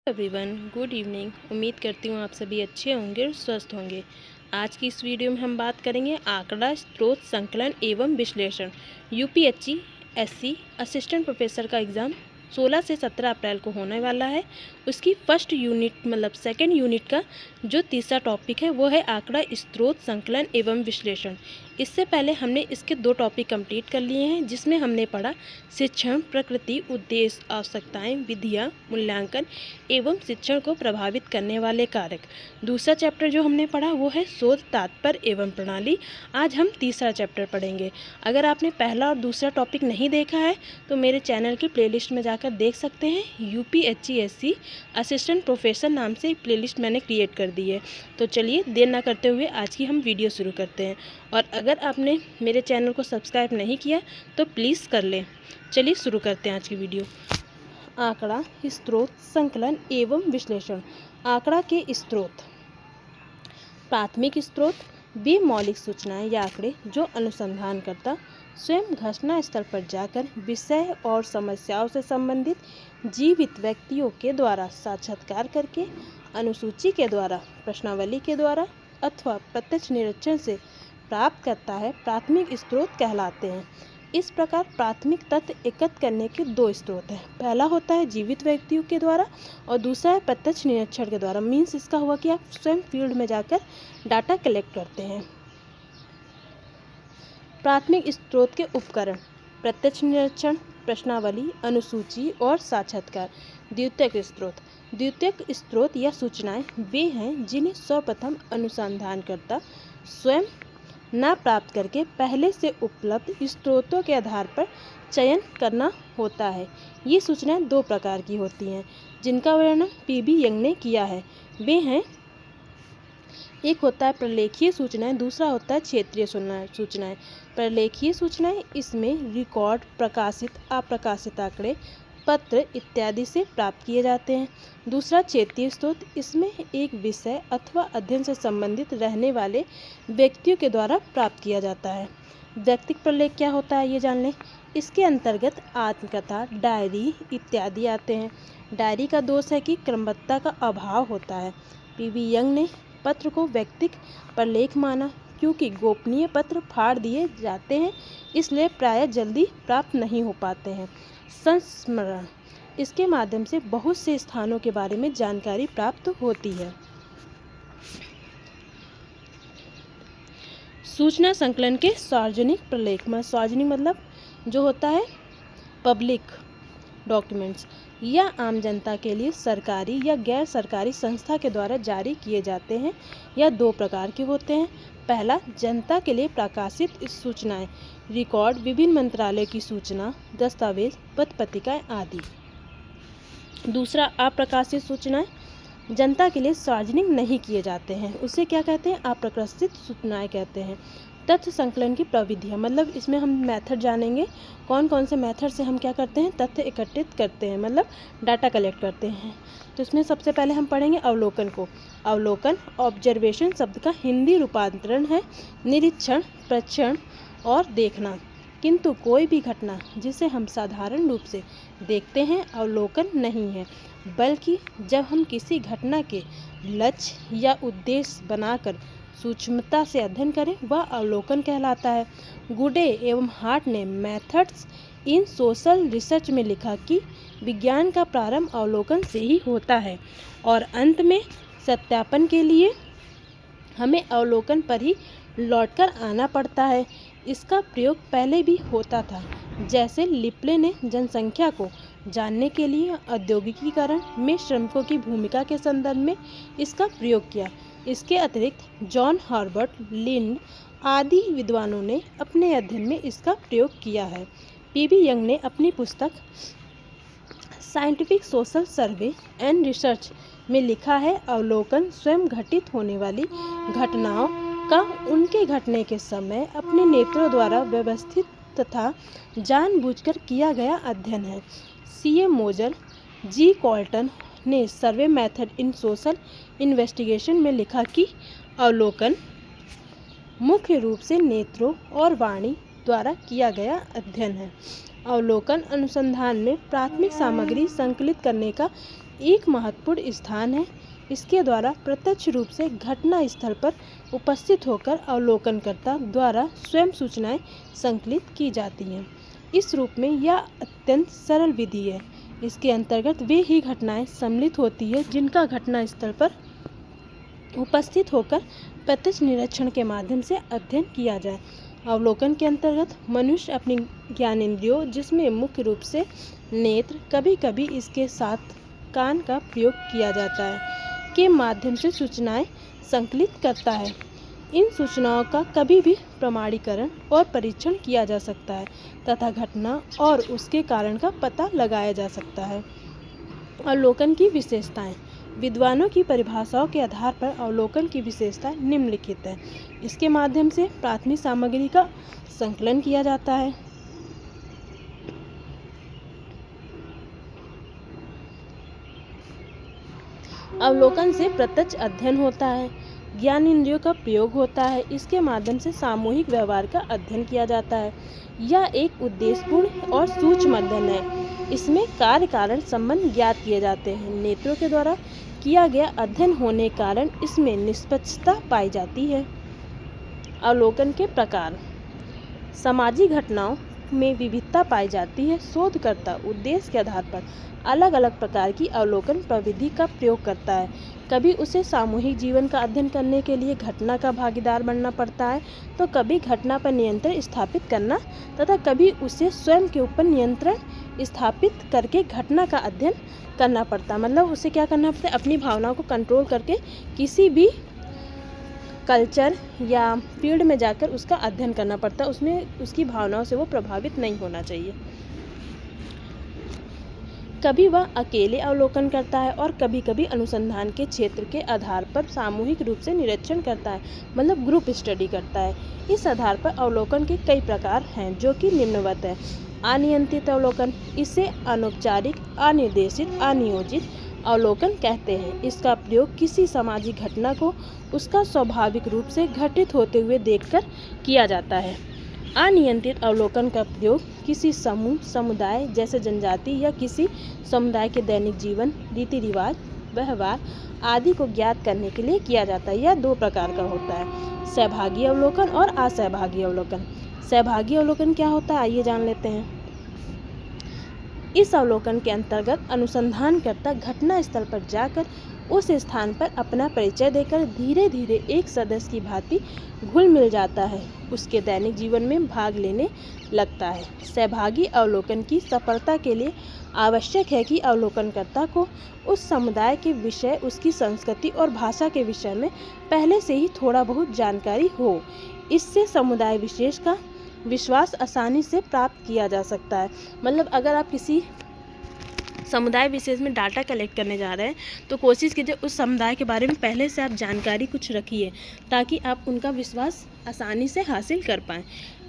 Everyone, good evening. उम्मीद करती हूँ आप सभी अच्छे होंगे और स्वस्थ होंगे। आज की इस वीडियो में हम बात करेंगे आंकड़ा स्रोत संकलन एवं विश्लेषण यूपीएससी एससी असिस्टेंट प्रोफेसर का एग्ज़ाम 16 से 17 अप्रैल को होने वाला है। उसकी फर्स्ट यूनिट मतलब सेकंड यूनिट का जो तीसरा टॉपिक है वो है आंकड़ा स्रोत संकलन एवं विश्लेषण। इससे पहले हमने इसके 2 टॉपिक कंप्लीट कर लिए हैं, जिसमें हमने पढ़ा शिक्षण, प्रकृति, उद्देश्य, आवश्यकताएं, विधियां, मूल्यांकन एवं शिक्षण को प्रभावित करने वाले कारक। दूसरा चैप्टर जो हमने पढ़ा वो है शोध, तात्पर्य एवं प्रणाली। आज हम तीसरा चैप्टर पढ़ेंगे। अगर आपने पहला और दूसरा टॉपिक नहीं देखा है तो मेरे चैनल की प्लेलिस्ट में जाकर देख सकते हैं। यूपीएससी असिस्टेंट प्रोफेसर नाम से एक प्लेलिस्ट मैंने क्रिएट कर दी है। तो चलिए देर ना करते हुए आज की हम वीडियो शुरू करते हैं। और अगर आपने मेरे चैनल को सब्सक्राइब नहीं किया तो प्लीज़ कर लें। चलिए शुरू करते हैं आज की वीडियो। आंकड़ा स्रोत संकलन एवं विश्लेषण। आंकड़ा के स्रोत। प्राथमिक स्रोत वे मौलिक सूचनाएं या आंकड़े जो अनुसंधानकर्ता स्वयं घटना स्थल पर जाकर विषय और समस्याओं से संबंधित जीवित व्यक्तियों के द्वारा साक्षात्कार करके, अनुसूची के द्वारा, प्रश्नावली के द्वारा अथवा प्रत्यक्ष निरीक्षण से प्राप्त करता है, प्राथमिक स्रोत कहलाते हैं। इस प्रकार प्राथमिक तथ्य एकत्र करने के 2 स्रोत हैं। पहला होता है जीवित व्यक्तियों के द्वारा और दूसरा है प्रत्यक्ष निरीक्षण के द्वारा। मीन्स इसका हुआ कि आप स्वयं फील्ड में जाकर डाटा कलेक्ट करते हैं। प्राथमिक स्रोत के उपकरण: प्रत्यक्ष निरीक्षण, प्रश्नावली, अनुसूची और साक्षात्कार। द्वितीयक स्रोत। द्वितीयक स्रोत या सूचनाएं वे हैं जिन्हें सर्वप्रथम अनुसंधानकर्ता स्वयं न प्राप्त करके पहले से उपलब्ध स्रोतों के आधार पर चयन करना होता है। ये सूचनाएं 2 प्रकार की होती हैं, जिनका वर्णन पीबी यंग ने किया है। वे हैं, एक होता है प्रलेखीय सूचनाएं, दूसरा होता है क्षेत्रीय सूचनाएं। प्रलेखीय सूचनाएं, इसमें रिकॉर्ड, प्रकाशित, अप्रकाशित आंकड़े, पत्र इत्यादि से प्राप्त किए जाते हैं। दूसरा क्षेत्रीय स्रोत, इसमें एक विषय अथवा अध्ययन से संबंधित रहने वाले व्यक्तियों के द्वारा प्राप्त किया जाता है। व्यक्तिगत प्रलेख क्या होता है ये जान लें। इसके अंतर्गत आत्मकथा, डायरी इत्यादि आते हैं। डायरी का दोष है कि क्रमबद्धता का अभाव होता है। पीबी यंग ने पत्र को व्यक्तिगत प्रलेख माना क्योंकि गोपनीय पत्र फाड़ दिए जाते हैं, इसलिए प्रायः जल्दी प्राप्त नहीं हो पाते हैं। संस्मरण, इसके माध्यम से बहुत से स्थानों के बारे में जानकारी प्राप्त होती है। सूचना संकलन के सार्वजनिक प्रलेख में, सार्वजनिक मतलब जो होता है पब्लिक डॉक्यूमेंट्स, या आम जनता के लिए सरकारी या गैर सरकारी संस्था के द्वारा जारी किए जाते हैं। यह 2 प्रकार के होते हैं। पहला, जनता के लिए प्रकाशित सूचनाएं, रिकॉर्ड, विभिन्न मंत्रालयों की सूचना, दस्तावेज, पत्र पत्रिकाएं आदि। दूसरा, अप्रकाशित सूचनाएं, जनता के लिए सार्वजनिक नहीं किए जाते हैं, उसे क्या कहते हैं? अप्रकाशित सूचनाएं कहते हैं। तथ्य संकलन की प्रविधियाँ, मतलब इसमें हम मेथड जानेंगे, कौन कौन से मेथड से हम क्या करते हैं, तथ्य एकत्रित करते हैं, मतलब डाटा कलेक्ट करते हैं। तो इसमें सबसे पहले हम पढ़ेंगे अवलोकन को। अवलोकन ऑब्जर्वेशन शब्द का हिंदी रूपांतरण है निरीक्षण, प्रेक्षण और देखना। किंतु कोई भी घटना जिसे हम साधारण रूप से देखते हैं अवलोकन नहीं है, बल्कि जब हम किसी घटना के लक्ष्य या उद्देश्य बनाकर सूक्ष्मता से अध्ययन करें वह अवलोकन कहलाता है। गुडे एवं हार्ट ने मेथड्स इन सोशल रिसर्च में लिखा कि विज्ञान का प्रारंभ अवलोकन से ही होता है और अंत में सत्यापन के लिए हमें अवलोकन पर ही लौटकर आना पड़ता है। इसका प्रयोग पहले भी होता था, जैसे लिप्ले ने जनसंख्या को जानने के लिए औद्योगिकीकरण में श्रमिकों की भूमिका के संदर्भ में इसका प्रयोग किया। इसके अतिरिक्त जॉन हर्बर्ट, लिंड आदि विद्वानों ने अपने अध्ययन में इसका प्रयोग किया है। पीबी यंग ने अपनी पुस्तक scientific social survey and research में लिखा है, अवलोकन स्वयं घटित होने वाली घटनाओं का उनके घटने के समय अपने नेत्रों द्वारा व्यवस्थित तथा जानबूझकर किया गया अध्ययन है। C.A. मोजर, जी. कॉल्टन ने survey method in social investigation में लिखा कि अवलोकन मुख्य रूप से नेत्रों और वाणी द्वारा किया गया अध्ययन है। अवलोकन अनुसंधान में प्राथमिक सामग्री संकलित करने का एक महत्वपूर्ण स्थान है। इसके द्वारा प्रत्यक्ष रूप से घटना स्थल पर उपस्थित होकर अवलोकनकर्ता द्वारा स्वयं सूचनाएं संकलित की जाती हैं। इस रूप में यह अत्यंत सरल विधि है। इसके अंतर्गत वे ही घटनाएं सम्मिलित होती है जिनका घटना स्थल पर उपस्थित होकर प्रत्यक्ष निरीक्षण के माध्यम से अध्ययन किया जाए। अवलोकन के अंतर्गत मनुष्य अपनी ज्ञानेंद्रियों, जिसमें मुख्य रूप से नेत्र, कभी कभी इसके साथ कान का प्रयोग किया जाता है, के माध्यम से सूचनाएं संकलित करता है। इन सूचनाओं का कभी भी प्रमाणीकरण और परीक्षण किया जा सकता है तथा घटना और उसके कारण का पता लगाया जा सकता है। अवलोकन की विशेषताएं। विद्वानों की परिभाषाओं के आधार पर अवलोकन की विशेषताएं निम्नलिखित है। इसके माध्यम से प्राथमिक सामग्री का संकलन किया जाता है। अवलोकन से प्रत्यक्ष अध्ययन होता है। ज्ञान इंद्रियों का प्रयोग होता है। इसके माध्यम से सामूहिक व्यवहार का अध्ययन किया जाता है। यह एक उद्देश्यपूर्ण और सूक्ष्म अध्ययन है। इसमें कार्य कारण संबंध ज्ञात किए जाते हैं। नेत्रों के द्वारा किया गया अध्ययन होने के कारण इसमें निष्पक्षता पाई जाती है। अवलोकन के प्रकार। सामाजिक घटनाओं में विविधता पाई जाती है। शोधकर्ता उद्देश्य के आधार पर अलग अलग प्रकार की अवलोकन प्रविधि का प्रयोग करता है। कभी उसे सामूहिक जीवन का अध्ययन करने के लिए घटना का भागीदार बनना पड़ता है, तो कभी घटना पर नियंत्रण स्थापित करना तथा कभी उसे स्वयं के ऊपर नियंत्रण स्थापित करके घटना का अध्ययन करना पड़ता। मतलब उसे क्या करना पड़ता है, अपनी भावनाओं को कंट्रोल करके किसी भी कल्चर या फील्ड में जाकर उसका अध्ययन करना पड़ता है। उसमें उसकी भावनाओं से वो प्रभावित नहीं होना चाहिए। कभी वह अकेले अवलोकन करता है और कभी कभी अनुसंधान के क्षेत्र के आधार पर सामूहिक रूप से निरीक्षण करता है, मतलब ग्रुप स्टडी करता है। इस आधार पर अवलोकन के कई प्रकार हैं, जो कि निम्नवत है। अनियंत्रित अवलोकन, इसे अनौपचारिक, अनिर्देशित, अनियोजित अवलोकन कहते हैं। इसका प्रयोग किसी सामाजिक घटना को उसका स्वाभाविक रूप से घटित होते हुए देखकर किया जाता है। अनियंत्रित अवलोकन का प्रयोग किसी समूह, समुदाय जैसे जनजाति या किसी समुदाय के दैनिक जीवन, रीति रिवाज, व्यवहार आदि को ज्ञात करने के लिए किया जाता है। यह दो प्रकार का होता है, सहभागी अवलोकन और असहभागी अवलोकन। सहभागी अवलोकन क्या होता है, आइए जान लेते हैं। इस अवलोकन के अंतर्गत अनुसंधानकर्ता घटना स्थल पर जाकर उस स्थान पर अपना परिचय देकर धीरे धीरे एक सदस्य की भांति घुल मिल जाता है, उसके दैनिक जीवन में भाग लेने लगता है। सहभागी अवलोकन की सफलता के लिए आवश्यक है कि अवलोकनकर्ता को उस समुदाय के विषय, उसकी संस्कृति और भाषा के विषय में पहले से ही थोड़ा बहुत जानकारी हो। इससे समुदाय विशेष का विश्वास आसानी से प्राप्त किया जा सकता है। मतलब अगर आप किसी समुदाय विशेष में डाटा कलेक्ट करने जा रहे हैं तो कोशिश कीजिए उस समुदाय के बारे में पहले से आप जानकारी कुछ रखिए, ताकि आप उनका विश्वास आसानी से हासिल कर पाएँ।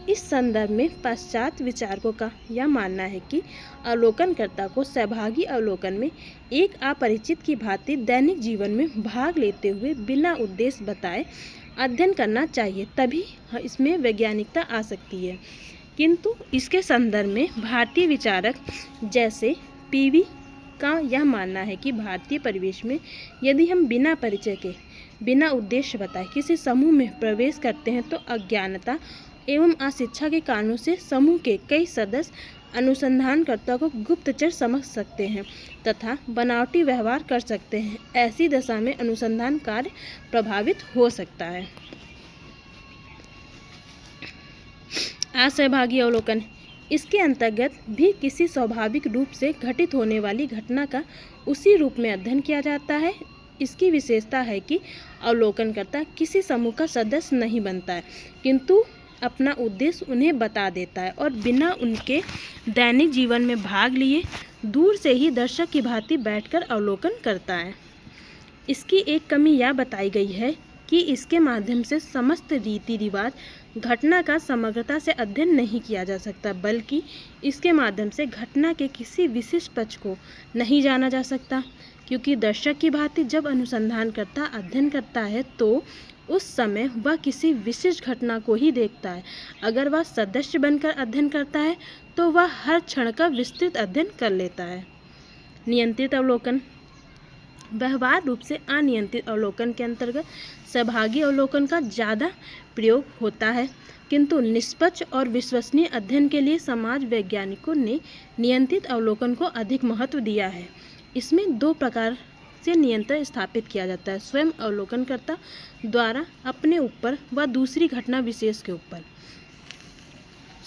इस संदर्भ में पाश्चात्य विचारकों का यह मानना है कि अवलोकनकर्ता को सहभागी अवलोकन में एक अपरिचित की भांति दैनिक जीवन में भाग लेते हुए बिना उद्देश्य बताए अध्ययन करना चाहिए, तभी इसमें वैज्ञानिकता आ सकती है। किंतु इसके संदर्भ में भारतीय विचारक जैसे पीवी का यह मानना है कि भारतीय परिवेश में यदि हम बिना परिचय के, बिना उद्देश्य बताए किसी समूह में प्रवेश करते हैं तो अज्ञानता एवं अशिक्षा के कारणों से समूह के कई सदस्य अनुसंधानकर्ता को गुप्तचर समझ सकते हैं तथा बनावटी व्यवहार कर सकते हैं। ऐसी दशा में अनुसंधान कार्य प्रभावित हो सकता है। असहभागी अवलोकन, इसके अंतर्गत भी किसी स्वाभाविक रूप से घटित होने वाली घटना का उसी रूप में अध्ययन किया जाता है। इसकी विशेषता है कि अवलोकनकर्ता किसी समूह का सदस्य नहीं बनता है, किंतु अपना उद्देश्य उन्हें बता देता है और बिना उनके दैनिक जीवन में भाग लिए दूर से ही दर्शक की भांति बैठकर अवलोकन करता है। इसकी एक कमी यह बताई गई है कि इसके माध्यम से समस्त रीति रिवाज घटना का समग्रता से अध्ययन नहीं किया जा सकता, बल्कि इसके माध्यम से घटना के किसी विशिष्ट पक्ष को नहीं जाना जा सकता, क्योंकि दर्शक की भांति जब अनुसंधानकर्ता अध्ययन करता है तो उस समय वह किसी विशिष्ट घटना को ही देखता है। अगर वह सदस्य बनकर अध्ययन करता है तो वह हर क्षण का विस्तृत अध्ययन कर लेता है। नियंत्रित अवलोकन, व्यवहार रूप से अनियंत्रित अवलोकन के अंतर्गत सहभागी अवलोकन का ज़्यादा प्रयोग होता है, किंतु निष्पक्ष और विश्वसनीय अध्ययन के लिए समाज वैज्ञानिकों ने नियंत्रित अवलोकन को अधिक महत्व दिया है। इसमें दो प्रकार से नियंत्रण स्थापित किया जाता है, स्वयं अवलोकनकर्ता द्वारा अपने ऊपर व दूसरी घटना विशेष के ऊपर।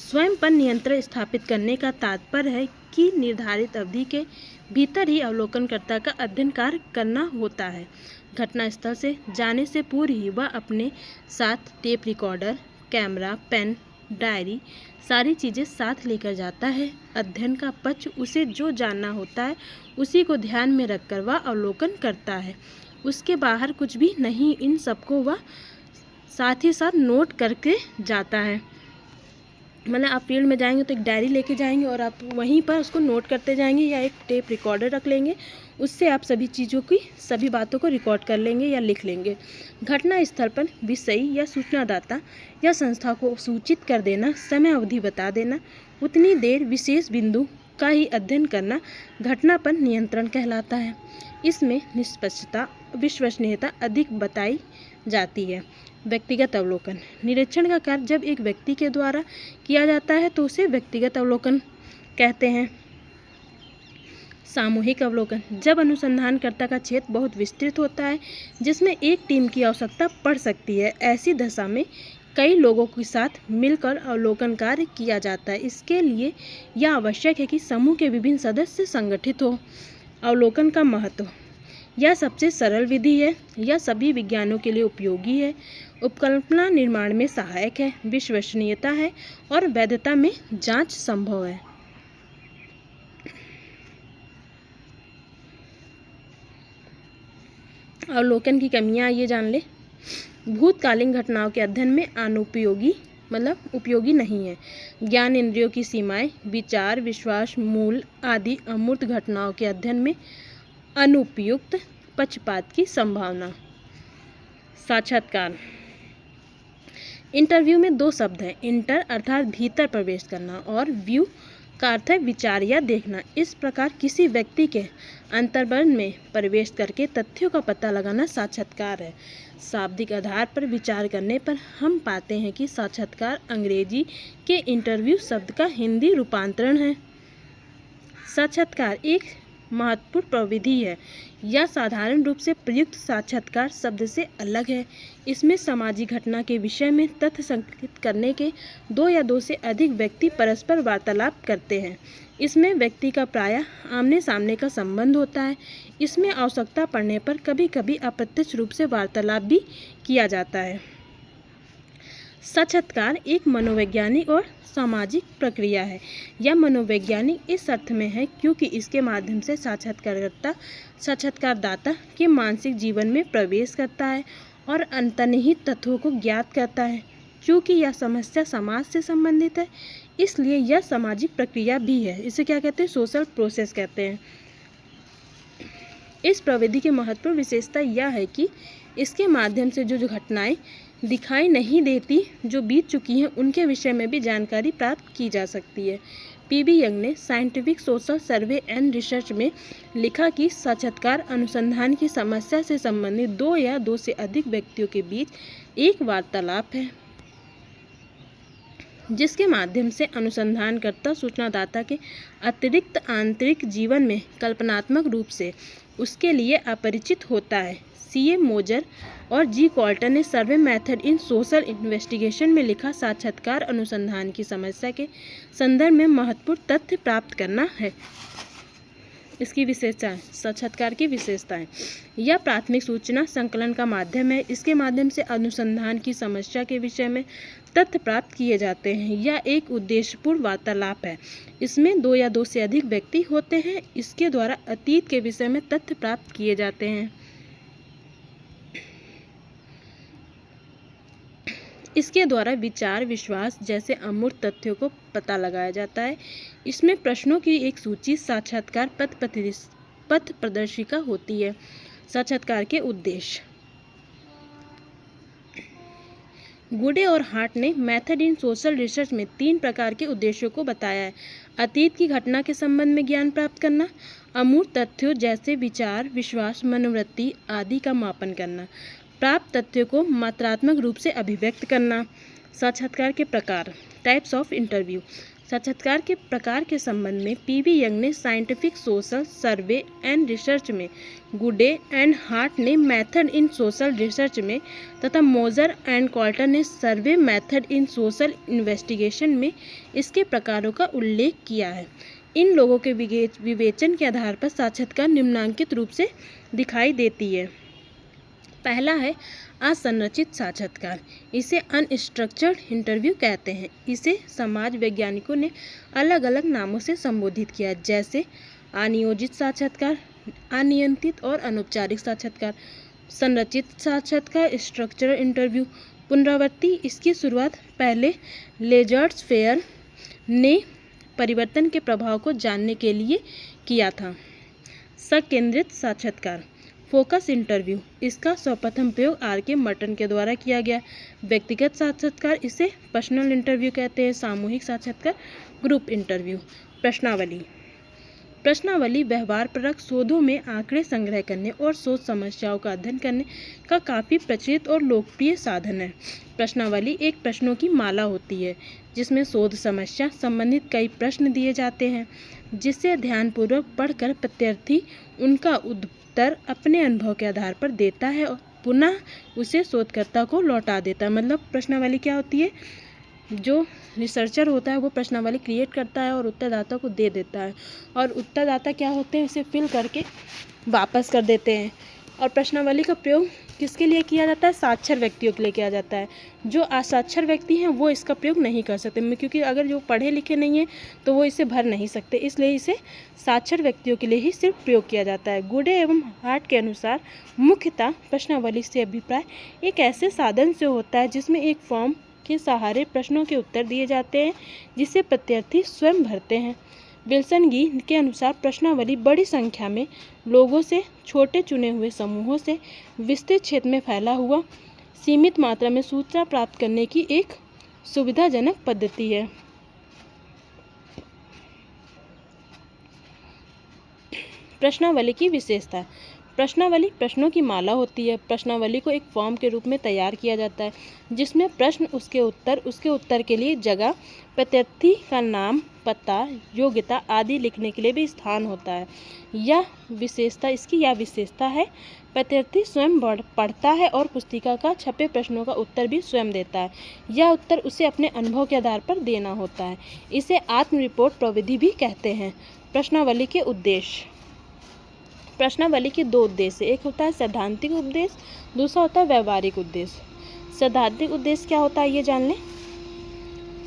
स्वयं पर नियंत्रण स्थापित करने का तात्पर्य है कि निर्धारित अवधि के भीतर ही अवलोकनकर्ता का अध्ययन कार्य करना होता है। घटनास्थल से जाने से पूर्व ही वह अपने साथ tape recorder, camera, pen, diary सारी चीज़ें साथ लेकर जाता है। अध्ययन का पक्ष उसे जो जानना होता है उसी को ध्यान में रखकर वह अवलोकन करता है, उसके बाहर कुछ भी नहीं। इन सबको वह साथ ही साथ नोट करके जाता है। मतलब आप फील्ड में जाएंगे तो एक डायरी लेके जाएंगे और आप वहीं पर उसको नोट करते जाएंगे, या एक टेप रिकॉर्डर रख लेंगे, उससे आप सभी चीज़ों की सभी बातों को रिकॉर्ड कर लेंगे या लिख लेंगे। घटना स्थल पर विषयी या सूचनादाता या संस्था को सूचित कर देना, समय अवधि बता देना, उतनी देर विशेष बिंदु का ही अध्ययन करना घटना पर नियंत्रण कहलाता है। इसमें निष्पक्षता, विश्वसनीयता अधिक बताई जाती है। व्यक्तिगत अवलोकन, निरीक्षण का कार्य जब एक व्यक्ति के द्वारा किया जाता है तो उसे व्यक्तिगत अवलोकन कहते हैं। सामूहिक अवलोकन, जब अनुसंधानकर्ता का क्षेत्र बहुत विस्तृत होता है जिसमें एक टीम की आवश्यकता पड़ सकती है, ऐसी दशा में कई लोगों के साथ मिलकर अवलोकन कार्य किया जाता है। इसके लिए यह आवश्यक है कि समूह के विभिन्न सदस्य संगठित हो। अवलोकन का महत्व, यह सबसे सरल विधि है, यह सभी विज्ञानों के लिए उपयोगी है, उपकल्पना निर्माण में सहायक है, विश्वसनीयता है और वैधता में जांच संभव है। अवलोकन की कमियां ये जान ले। भूतकालीन घटनाओं के अध्ययन में अनुपयोगी उपयोगी नहीं है। ज्ञान इंद्रियों की सीमाएं, विचार, विश्वास, मूल आदि अमूर्त घटनाओं के अध्ययन में अनुपयुक्त, पक्षपात की संभावना। साक्षात्कार, इंटरव्यू में दो शब्द हैं, इंटर अर्थात भीतर प्रवेश करना और व्यू का अर्थ है विचार या देखना। इस प्रकार किसी व्यक्ति के अंतर्मन में प्रवेश करके तथ्यों का पता लगाना साक्षात्कार है। शाब्दिक आधार पर विचार करने पर हम पाते हैं कि साक्षात्कार अंग्रेजी के इंटरव्यू शब्द का हिंदी रूपांतरण है। साक्षात्कार एक महत्वपूर्ण प्रविधि है। यह साधारण रूप से प्रयुक्त साक्षात्कार शब्द से अलग है। इसमें सामाजिक घटना के विषय में तथ्य संकलित करने के दो या दो से अधिक व्यक्ति परस्पर वार्तालाप करते हैं। इसमें व्यक्ति का प्रायः आमने सामने का संबंध होता है। इसमें आवश्यकता पड़ने पर कभी कभी अप्रत्यक्ष रूप से वार्तालाप भी किया जाता है। साक्षात्कार एक मनोवैज्ञानिक और सामाजिक प्रक्रिया है। यह मनोवैज्ञानिक इस अर्थ में है क्योंकि इसके माध्यम से साक्षात्कारदाता के मानसिक जीवन में प्रवेश करता है और अंतर्निहित तत्वों को ज्ञात करता है। चूँकि यह समस्या समाज से संबंधित है, इसलिए यह सामाजिक प्रक्रिया भी है। इसे क्या कहते हैं? सोशल प्रोसेस कहते हैं। इस प्रविधि की महत्वपूर्ण विशेषता यह है कि इसके माध्यम से जो घटनाएं दिखाई नहीं देती, जो बीत चुकी हैं, उनके विषय में भी जानकारी प्राप्त की जा सकती है। पीबी यंग ने scientific social survey and research में लिखा कि साक्षात्कार अनुसंधान की समस्या से संबंधित दो या दो से अधिक व्यक्तियों के बीच एक वार्तालाप है, जिसके माध्यम से अनुसंधानकर्ता सूचनादाता के अतिरिक्त आंतरिक जीवन में कल्पनात्मक रूप से उसके लिए अपरिचित होता है। C.A. मोजर और जी कॉल्टन ने survey method in social investigation में लिखा, साक्षात्कार अनुसंधान की समस्या के संदर्भ में महत्वपूर्ण तथ्य प्राप्त करना है। इसकी विशेषताएं, साक्षात्कार की विशेषताएं, यह प्राथमिक सूचना संकलन का माध्यम है। इसके माध्यम से अनुसंधान की समस्या के विषय में तथ्य प्राप्त किए जाते हैं। यह एक उद्देश्यपूर्ण वार्तालाप है। इसमें दो या दो से अधिक व्यक्ति होते हैं। इसके द्वारा अतीत के विषय में तथ्य प्राप्त किए जाते हैं। इसके द्वारा विचार, विश्वास जैसे अमूर्त तथ्यों को पता लगाया जाता है। इसमें प्रश्नों की एक सूची, साक्षात्कार पथ प्रदर्शिका होती है। साक्षात्कार के उद्देश्य, गुडे और हार्ट ने मेथड इन सोशल रिसर्च में 3 प्रकार के उद्देश्यों को बताया है। अतीत की घटना के संबंध में ज्ञान प्राप्त करना, अमूर्त तथ्यों जैसे विचार, विश्वास, मनोवृत्ति आदि का मापन करना। प्राप्त तथ्यों को मात्रात्मक रूप से अभिव्यक्त करना। साक्षात्कार के प्रकार, टाइप्स ऑफ इंटरव्यू। साक्षात्कार के प्रकार के संबंध में पीवी यंग ने scientific, social, survey and research में, गुडे एंड हार्ट ने मेथड इन सोशल रिसर्च में तथा मोजर एंड कॉल्टर ने survey method in social investigation में इसके प्रकारों का उल्लेख किया है। इन लोगों के विवेचन के आधार पर साक्षात्कार निम्नांकित रूप से दिखाई देती है। पहला है असंरचित साक्षात्कार। इसे अनस्ट्रक्चर्ड इंटरव्यू कहते हैं। इसे समाज वैज्ञानिकों ने अलग अलग नामों से संबोधित किया, जैसे अनियोजित साक्षात्कार, अनियंत्रित और अनौपचारिक साक्षात्कार। संरचित साक्षात्कार, स्ट्रक्चरल इंटरव्यू। पुनरावृत्ति। इसकी शुरुआत पहले लेजर्स फेयर ने परिवर्तन के प्रभाव को जानने के लिए किया था। सकेंद्रित साक्षात्कार, फोकस इंटरव्यू। इसका सर्वप्रथम प्रयोग आर.के. मर्टन के द्वारा किया गया। व्यक्तिगत साक्षात्कार, इसे पर्सनल इंटरव्यू कहते हैं। सामूहिक साक्षात्कार, ग्रुप इंटरव्यू। प्रश्नावली। प्रश्नावली व्यवहारपरक शोधों में आंकड़े संग्रह करने और शोध समस्याओं का अध्ययन करने का काफ़ी प्रचलित और लोकप्रिय साधन है। प्रश्नावली एक प्रश्नों की माला होती है जिसमें शोध समस्या संबंधित कई प्रश्न दिए जाते हैं, जिसे ध्यानपूर्वक पढ़कर प्रत्यार्थी उनका उत्तर अपने अनुभव के आधार पर देता है और पुनः उसे शोधकर्ता को लौटा देता है। मतलब प्रश्नावली क्या होती है, जो रिसर्चर होता है वो प्रश्नावली क्रिएट करता है और उत्तरदाता को दे देता है, और उत्तरदाता क्या होते हैं इसे फिल करके वापस कर देते हैं। और प्रश्नावली का प्रयोग किसके लिए किया जाता है, साक्षर व्यक्तियों के लिए किया जाता है। जो असाक्षर व्यक्ति हैं वो इसका प्रयोग नहीं कर सकते, क्योंकि अगर जो पढ़े लिखे नहीं हैं तो वो इसे भर नहीं सकते, इसलिए इसे साक्षर व्यक्तियों के लिए ही सिर्फ प्रयोग किया जाता है। गुडे एवं हार्ट के अनुसार मुख्यतः प्रश्नावली से अभिप्राय एक ऐसे साधन से होता है जिसमें एक फॉर्म के सहारे प्रश्नों के उत्तर दिए जाते हैं जिसे प्रत्यार्थी स्वयं भरते हैं। विल्सन गी के अनुसार प्रश्नावली बड़ी संख्या में लोगों से छोटे चुने हुए समूहों से विस्तृत क्षेत्र में फैला हुआ सीमित मात्रा में सूचना प्राप्त करने की एक सुविधाजनक पद्धति है। प्रश्नावली की विशेषता। प्रश्नावली प्रश्नों की माला होती है। प्रश्नावली को एक फॉर्म के रूप में तैयार किया जाता है जिसमें प्रश्न, उसके उत्तर के लिए जगह, प्रत्यार्थी का नाम, पता, योग्यता आदि लिखने के लिए भी स्थान होता है। इसकी यह विशेषता है, प्रत्यार्थी स्वयं पढ़ता है और पुस्तिका का छपे प्रश्नों का उत्तर भी स्वयं देता है। यह उत्तर उसे अपने अनुभव के आधार पर देना होता है। इसे आत्म रिपोर्ट प्रविधि भी कहते हैं। प्रश्नावली के उद्देश्य। प्रश्नावली के दो उद्देश्य, एक होता है सैद्धांतिक उद्देश्य, दूसरा होता है व्यवहारिक उद्देश्य। सैद्धांतिक उद्देश्य क्या होता है ये जान लें।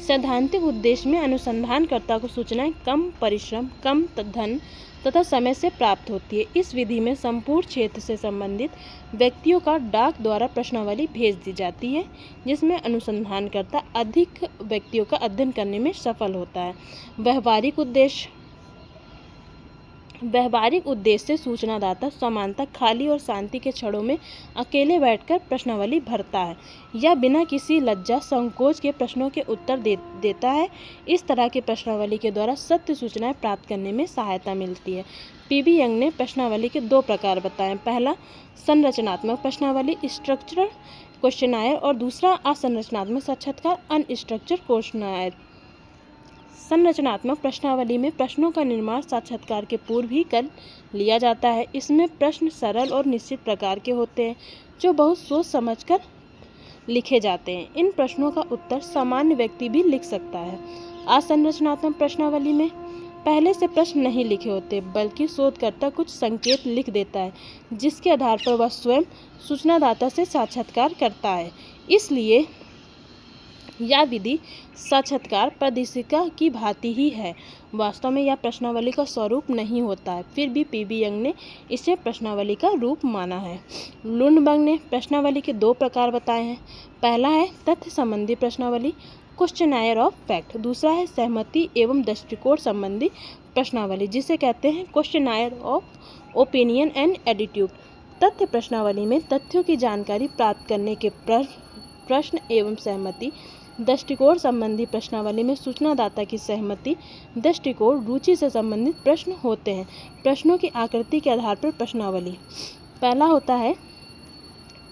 सैद्धांतिक उद्देश्य में अनुसंधानकर्ता को सूचनाएं कम परिश्रम, कम धन तथा समय से प्राप्त होती है। इस विधि में संपूर्ण क्षेत्र से संबंधित व्यक्तियों का डाक द्वारा प्रश्नावली भेज दी जाती है, जिसमें अनुसंधानकर्ता अधिक व्यक्तियों का अध्ययन करने में सफल होता है। व्यवहारिक उद्देश्य से सूचनादाता समानता, खाली और शांति के क्षणों में अकेले बैठकर प्रश्नावली भरता है या बिना किसी लज्जा संकोच के प्रश्नों के उत्तर देता है। इस तरह के प्रश्नावली के द्वारा सत्य सूचनाएं प्राप्त करने में सहायता मिलती है। पीवी यंग ने प्रश्नावली के दो प्रकार बताए। पहला संरचनात्मक प्रश्नावली, स्ट्रक्चरल क्वेश्चनायर, और दूसरा असंरचनात्मक साक्षात्कार, अनस्ट्रक्चर्ड क्वेश्चनायर। संरचनात्मक प्रश्नावली में प्रश्नों का निर्माण साक्षात्कार के पूर्व ही कर लिया जाता है। इसमें प्रश्न सरल और निश्चित प्रकार के होते हैं जो बहुत सोच समझकर लिखे जाते हैं। इन प्रश्नों का उत्तर सामान्य व्यक्ति भी लिख सकता है। असंरचनात्मक प्रश्नावली में पहले से प्रश्न नहीं लिखे होते, बल्कि शोधकर्ता कुछ संकेत लिख देता है जिसके आधार पर वह स्वयं सूचनादाता से साक्षात्कार करता है। इसलिए यह विधि साक्षात्कार प्रदर्शिका की भांति ही है। वास्तव में यह प्रश्नावली का स्वरूप नहीं होता है, फिर भी पीवी यंग ने इसे प्रश्नावली का रूप माना है। लुंडबर्ग ने प्रश्नावली के दो प्रकार बताए हैं। पहला है तथ्य संबंधी प्रश्नावली, क्वेश्चनायर ऑफ फैक्ट। दूसरा है सहमति एवं दृष्टिकोण संबंधी प्रश्नावली, जिसे कहते हैं questionnaire of opinion and attitude. तथ्य प्रश्नावली में तथ्यों की जानकारी प्राप्त करने के प्रश्न एवं सहमति दृष्टिकोण संबंधी प्रश्नावली में सूचनादाता की सहमति, दृष्टिकोण, रुचि से संबंधित प्रश्न होते हैं। प्रश्नों की आकृति के आधार पर प्रश्नावली। पहला होता है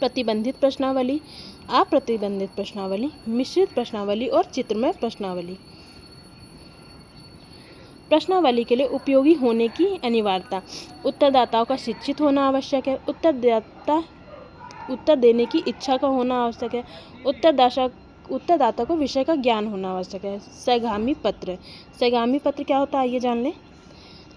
प्रतिबंधित प्रश्नावली, अप्रतिबंधित प्रश्नावली, मिश्रित प्रश्नावली और चित्रमय प्रश्नावली। प्रश्नावली के लिए उपयोगी होने की अनिवार्यता। उत्तरदाताओं का शिक्षित होना आवश्यक है। उत्तर देने की इच्छा का होना आवश्यक है। उत्तरदाता को विषय का ज्ञान होना आवश्यक है। सहगामी पत्र। सहगामी पत्र क्या होता है ये जान लें।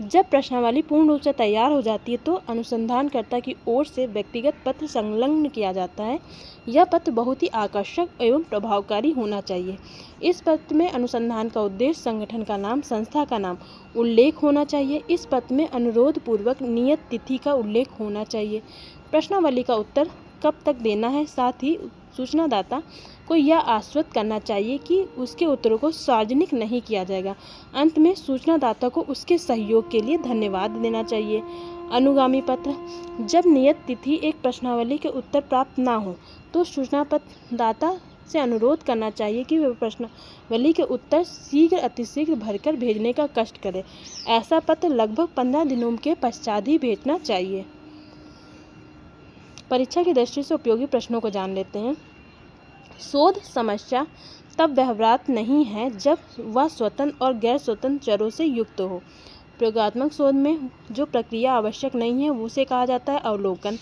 जब प्रश्नावली पूर्ण रूप से तैयार हो जाती है तो अनुसंधानकर्ता की ओर से व्यक्तिगत पत्र संलग्न किया जाता है। यह पत्र बहुत ही आकर्षक एवं प्रभावकारी होना चाहिए। इस पत्र में अनुसंधान का उद्देश्य, संगठन का नाम, संस्था का नाम उल्लेख होना चाहिए। इस पत्र में अनुरोध पूर्वक नियत तिथि का उल्लेख होना चाहिए। प्रश्नावली का उत्तर कब तक देना है, साथ ही सूचनादाता को यह आश्वस्त करना चाहिए कि उसके उत्तरों को सार्वजनिक नहीं किया जाएगा। अंत में सूचनादाता को उसके सहयोग के लिए धन्यवाद देना चाहिए। अनुगामी पत्र। जब नियत तिथि एक प्रश्नावली के उत्तर प्राप्त ना हो तो सूचनादाता से अनुरोध करना चाहिए कि वह प्रश्नावली के उत्तर शीघ्र अतिशीघ्र भरकर भेजने का कष्ट करे। ऐसा पत्र लगभग 15 दिनों के पश्चात ही भेजना चाहिए। परीक्षा की दृष्टि से उपयोगी प्रश्नों को जान लेते हैं। शोध समस्या तब व्यवहार्य नहीं है जब वह स्वतंत्र और गैर स्वतंत्र चरों से युक्त हो। प्रयोगात्मक शोध में जो प्रक्रिया आवश्यक नहीं है उसे कहा जाता है अवलोकन।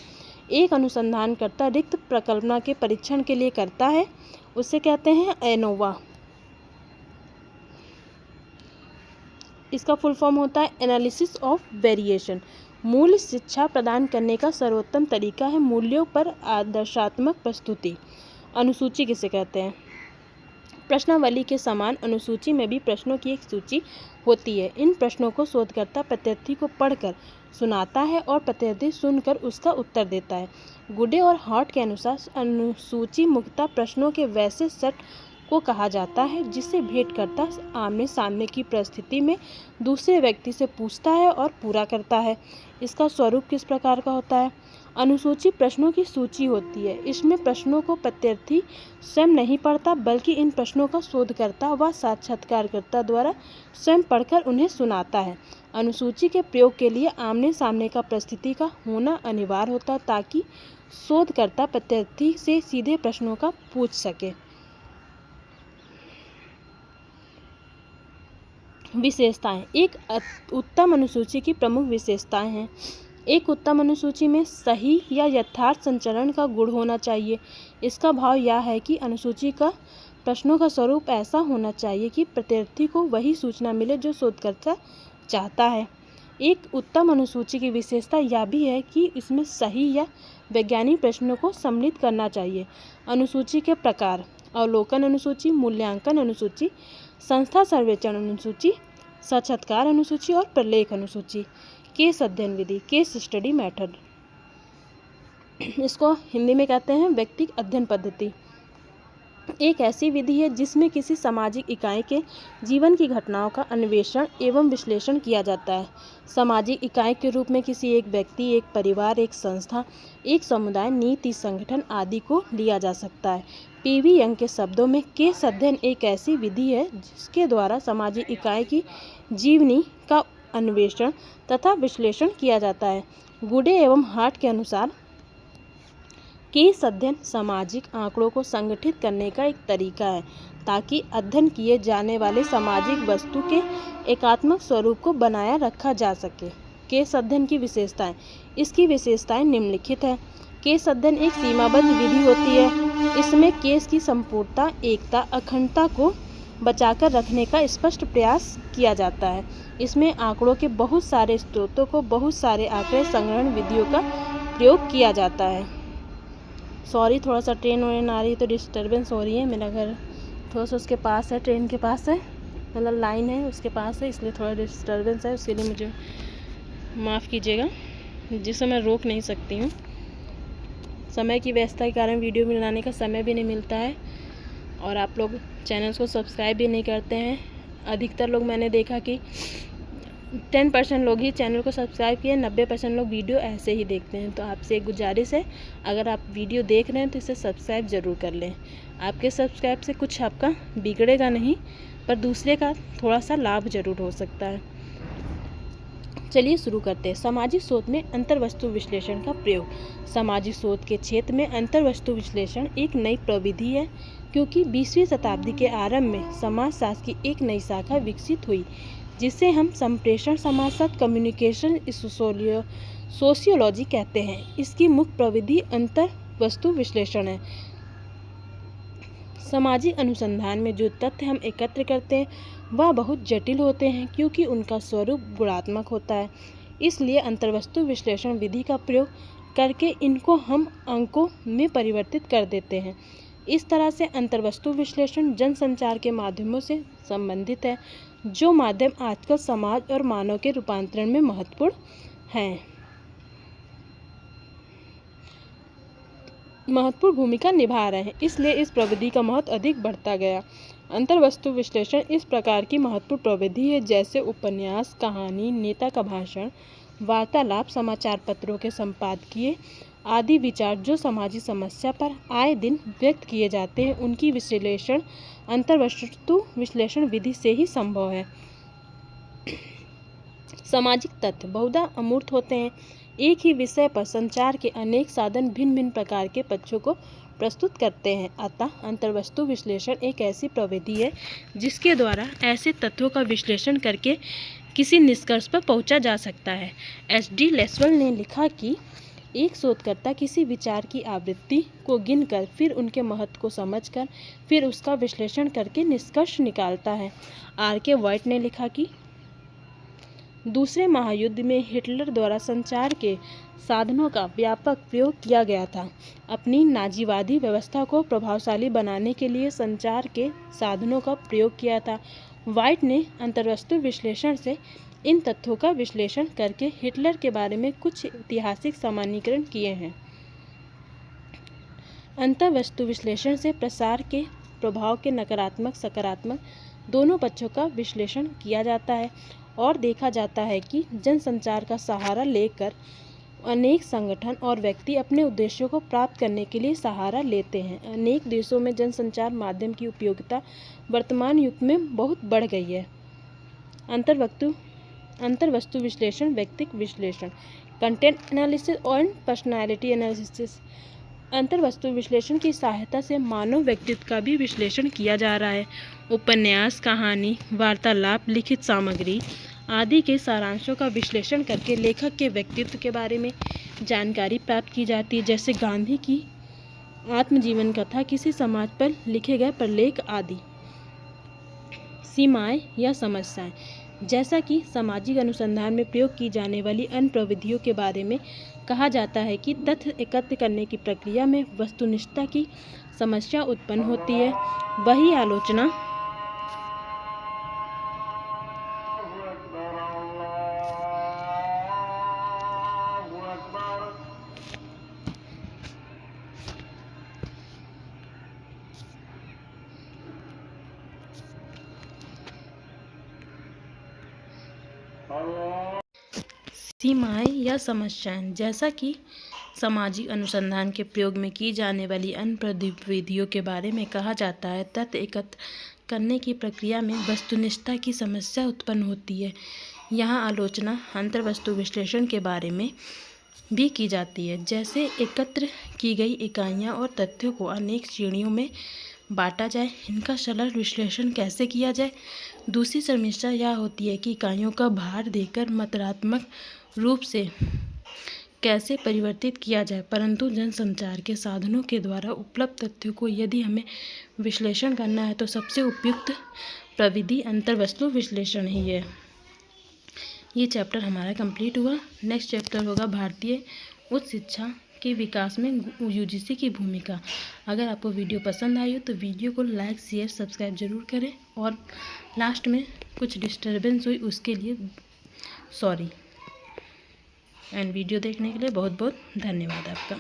एक अनुसंधानकर्ता रिक्त प्रकल्पना के परीक्षण के लिए करता है, उसे कहते हैं एनोवा। इसका फुल फॉर्म होता है एनालिसिस ऑफ वेरिएशन। मूल्य शिक्षा प्रदान करने का सर्वोत्तम तरीका है मूल्यों पर आदर्शात्मक प्रस्तुति। अनुसूची किसे कहते हैं। प्रश्नावली के समान अनुसूची में भी प्रश्नों की एक सूची होती है। इन प्रश्नों को शोधकर्ता प्रत्यार्थी को पढ़कर सुनाता है और प्रत्यार्थी सुनकर उसका उत्तर देता है। गुडे और हॉट के अनुसार अनुसूची मुख्यतः प्रश्नों के वैसे सेट को कहा जाता है जिसे भेंटकर्ता आमने सामने की परिस्थिति में दूसरे व्यक्ति से पूछता है और पूरा करता है। इसका स्वरूप किस प्रकार का होता है। अनुसूची प्रश्नों की सूची होती है। इसमें प्रश्नों को प्रत्यार्थी स्वयं नहीं पढ़ता बल्कि इन प्रश्नों का शोधकर्ता व साक्षात्कारकर्ता द्वारा स्वयं पढ़कर उन्हें सुनाता है। अनुसूची के प्रयोग के लिए आमने सामने का परिस्थिति का होना अनिवार्य होता है ताकि शोधकर्ता प्रत्यार्थी से सीधे प्रश्नों का पूछ सके। विशेषताएं। एक उत्तम अनुसूची की प्रमुख विशेषताएं हैं। एक उत्तम अनुसूची में सही या यथार्थ संचरण का गुण होना चाहिए। इसका भाव यह है कि अनुसूची का प्रश्नों का स्वरूप ऐसा होना चाहिए कि प्रत्यार्थी को वही सूचना मिले जो शोधकर्ता चाहता है। एक उत्तम अनुसूची की विशेषता यह भी है कि इसमें सही या वैज्ञानिक प्रश्नों को सम्मिलित करना चाहिए। अनुसूची के प्रकार। अवलोकन अनुसूची, मूल्यांकन अनुसूची, संस्था सर्वेक्षण अनुसूची, साक्षात्कार अनुसूची और प्रलेख अनुसूची। केस अध्ययन विधि, केस स्टडी मेथड, इसको हिंदी में कहते हैं व्यक्तिगत अध्ययन पद्धति। एक ऐसी विधि है जिसमें किसी सामाजिक इकाई के जीवन की घटनाओं का अन्वेषण एवं विश्लेषण किया जाता है। सामाजिक इकाई के रूप में किसी एक व्यक्ति, एक परिवार, एक संस्था, एक समुदाय, नीति, संगठन आदि को लिया जा सकता है। पीवी यंग के शब्दों में केस अध्ययन एक ऐसी विधि है जिसके द्वारा सामाजिक इकाई की जीवनी का अन्वेषण तथा विश्लेषण किया जाता है। गुडे एवं हार्ट के अनुसार केस अध्ययन सामाजिक आंकड़ों को संगठित करने का एक तरीका है ताकि अध्ययन किए जाने वाले सामाजिक वस्तु के एकात्मक स्वरूप को बनाया रखा जा सके। केस अध्ययन की विशेषताएं। इसकी विशेषताएं निम्नलिखित है। केस अध्ययन एक सीमाबद्ध विधि होती है। इसमें केस की संपूर्णता, एकता, अखंडता को बचाकर रखने का स्पष्ट प्रयास किया जाता है। इसमें आंकड़ों के बहुत सारे स्रोतों को बहुत सारे आंकड़े संग्रहण विधियों का प्रयोग किया जाता है। सॉरी, थोड़ा सा ट्रेन आ रही है तो डिस्टर्बेंस हो रही है। मेरा घर थोड़ा सा उसके पास है, ट्रेन के पास है, मतलब लाइन है उसके पास है, इसलिए थोड़ा डिस्टर्बेंस है। उसके लिए मुझे माफ़ कीजिएगा, जिसे मैं रोक नहीं सकती हूँ। समय की व्यस्तता के कारण वीडियो बनाने का समय भी नहीं मिलता है और आप लोग चैनल को सब्सक्राइब भी नहीं करते हैं। अधिकतर लोग मैंने देखा कि 10% लोग ही चैनल को सब्सक्राइब किए, 90% लोग वीडियो ऐसे ही देखते हैं। तो आपसे एक गुजारिश है, अगर आप वीडियो देख रहे हैं तो इसे सब्सक्राइब ज़रूर कर लें। आपके सब्सक्राइब से कुछ आपका बिगड़ेगा नहीं, पर दूसरे का थोड़ा सा लाभ ज़रूर हो सकता है। चलिए शुरू करते हैं। सामाजिक शोध में अंतर्वस्तु विश्लेषण का प्रयोग। सामाजिक शोध के क्षेत्र में अंतर्वस्तु विश्लेषण एक नई प्रविधि है, क्योंकि 20वीं शताब्दी के आरंभ में समाजशास्त्र की एक नई शाखा विकसित हुई, जिसे हम संप्रेषण समाजशास्त्र कम्युनिकेशन सोशियोलॉजी कहते हैं। इसकी मुख्य प्रविधि अंतर्वस्तु विश्लेषण है। सामाजिक अनुसंधान में जो तथ्य हम एकत्र करते हैं वह बहुत जटिल होते हैं, क्योंकि उनका स्वरूप गुणात्मक होता है। इसलिए अंतर्वस्तु विश्लेषण विधि का प्रयोग करके इनको हम अंकों में परिवर्तित कर देते हैं। इस तरह से अंतर्वस्तु विश्लेषण जनसंचार के माध्यमों से संबंधित है, जो माध्यम आजकल समाज और मानव के रूपांतरण में महत्वपूर्ण भूमिका निभा रहे हैं। इसलिए इस प्रविधि का महत्व अधिक बढ़ता गया। अंतर्वस्तु विश्लेषण इस प्रकार की महत्वपूर्ण प्रविधि है, जैसे उपन्यास, कहानी, नेता का भाषण, वार्तालाप, समाचार पत्रों के संपादकीय आदि विचार जो सामाजिक समस्या पर आए दिन व्यक्त किए जाते हैं, उनकी विश्लेषण अंतर्वस्तु विश्लेषण विधि से ही संभव है। सामाजिक तथ्य बहुधा अमूर्त होते हैं। एक ही विषय पर संचार के अनेक साधन भिन्न भिन्न प्रकार के पक्षों को प्रस्तुत करते हैं। अतः अंतर्वस्तु विश्लेषण एक ऐसी प्रविधि है जिसके द्वारा ऐसे तथ्यों का विश्लेषण करके किसी निष्कर्ष पर पहुंचा जा सकता है। एच.डी. लेसवेल ने लिखा कि एक शोधकर्ता किसी विचार की आवृत्ति को गिनकर, फिर उनके महत्व को समझकर, फिर उसका विश्लेषण करके निष्कर्ष निकालता है। आर.के. व्हाइट ने लिखा कि दूसरे महायुद्ध में हिटलर द्वारा संचार के साधनों का व्यापक प्रयोग किया गया था। अपनी नाजीवादी व्यवस्था को प्रभावशाली बनाने के लिए संचार के साधनों का प्रयोग किया था। व्हाइट ने अंतर्वस्तु विश्लेषण से इन तथ्यों का विश्लेषण करके हिटलर के बारे में कुछ ऐतिहासिक सामान्यीकरण किए हैं। अंतर्वस्तु विश्लेषण से प्रसार के प्रभाव के नकारात्मक सकारात्मक दोनों पक्षों का विश्लेषण किया जाता है और देखा जाता है कि जनसंचार का सहारा लेकर अनेक संगठन और व्यक्ति अपने उद्देश्यों को प्राप्त करने के लिए सहारा लेते हैं। अनेक देशों में जनसंचार माध्यम की उपयोगिता वर्तमान युग में बहुत बढ़ गई है। अंतर्वस्तु विश्लेषण, व्यक्तिक विश्लेषण, कंटेंट एनालिसिस और पर्सनालिटी एनालिसिस। अंतर्वस्तु विश्लेषण की सहायता से मानव व्यक्तित्व का भी विश्लेषण किया जा रहा है। उपन्यास, कहानी, वार्तालाप, लिखित सामग्री आदि के सारांशों का विश्लेषण करके लेखक के व्यक्तित्व के बारे में जानकारी प्राप्त की जाती है, जैसे गांधी की आत्मजीवन कथा, किसी समाज पर लिखे गए प्रलेख आदि। सीमाएं या समस्याएं। जैसा कि सामाजिक अनुसंधान में प्रयोग की जाने वाली अन्य प्रविधियों के बारे में कहा जाता है कि तथ्य एकत्र करने की प्रक्रिया में वस्तुनिष्ठता की समस्या उत्पन्न होती है। वही आलोचना सीमाएं या समस्याएं। जैसा कि सामाजिक अनुसंधान के प्रयोग में की जाने वाली अन्य प्रविधियों के बारे में कहा जाता है, तथ्य एकत्र करने की प्रक्रिया में वस्तुनिष्ठता की समस्या उत्पन्न होती है। यहाँ आलोचना अंतर्वस्तु विश्लेषण के बारे में भी की जाती है, जैसे एकत्र की गई इकाइयाँ और तथ्यों को अनेक श्रेणियों में बांटा जाए, इनका सरल विश्लेषण कैसे किया जाए। दूसरी समस्या यह होती है कि इकाइयों का भार देकर मात्रात्मक रूप से कैसे परिवर्तित किया जाए, परंतु जनसंचार के साधनों के द्वारा उपलब्ध तथ्यों को यदि हमें विश्लेषण करना है तो सबसे उपयुक्त प्रविधि अंतर्वस्तु विश्लेषण ही है। ये चैप्टर हमारा कंप्लीट हुआ। नेक्स्ट चैप्टर होगा भारतीय उच्च शिक्षा के विकास में यूजीसी की भूमिका। अगर आपको वीडियो पसंद आई हो तो वीडियो को लाइक, शेयर, सब्सक्राइब जरूर करें, और लास्ट में कुछ डिस्टर्बेंस हुई उसके लिए सॉरी। एंड वीडियो देखने के लिए बहुत बहुत धन्यवाद आपका।